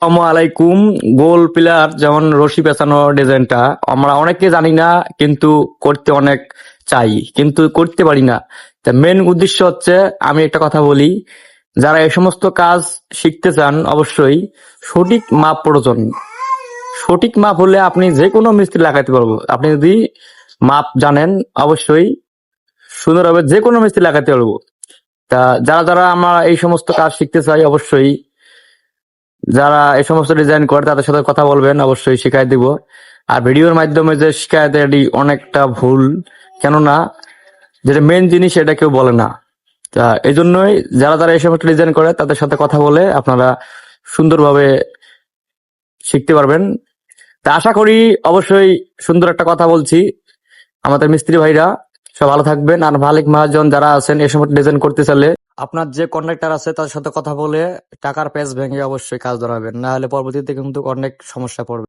আসসালামু আলাইকুম। গোল পিলার যেমন রশি পেঁচানো ডিজাইনটা আমরা অনেকে জানি না, কিন্তু করতে অনেক চাই, কিন্তু করতে পারি না। তা মেন উদ্দেশ্য হচ্ছে, আমি একটা কথা বলি, যারা এই সমস্ত কাজ শিখতে চান অবশ্যই সঠিক মাপ প্রয়োজন। সঠিক মাপ হলে আপনি যে কোনো মিস্ত্রি লাগাইতে পারবো। আপনি যদি মাপ জানেন অবশ্যই সুন্দরভাবে যে কোনো মিস্ত্রি লাগাইতে পারবো। তা যারা যারা আমরা এই সমস্ত কাজ শিখতে চাই অবশ্যই যারা এই সমস্ত ডিজাইন করে তাদের সাথে কথা বলবেন, অবশ্যই শিখাই দিব। আর ভিডিওর মাধ্যমে যে শিখায় দেয় এটি অনেকটা ভুল, কেননা যেটা মেন জিনিস এটা কেউ বলে না। তা এই জন্যই যারা যারা এই সমস্ত ডিজাইন করে তাদের সাথে কথা বলে আপনারা সুন্দরভাবে শিখতে পারবেন। তা আশা করি অবশ্যই সুন্দর একটা কথা বলছি। আমাদের মিস্ত্রি ভাইরা সব ভালো থাকবেন। আর মালিক মহাজন যারা আছেন এই সমস্ত ডিজাইন করতে চাইলে আপনার যে কন্ট্রাক্টর আছে তার সাথে কথা বলে টাকার প্যাচ ভেঙে অবশ্যই কাজ ধরাবেন, না হলে পরবর্তীতে কিন্তু অনেক সমস্যা পড়বে।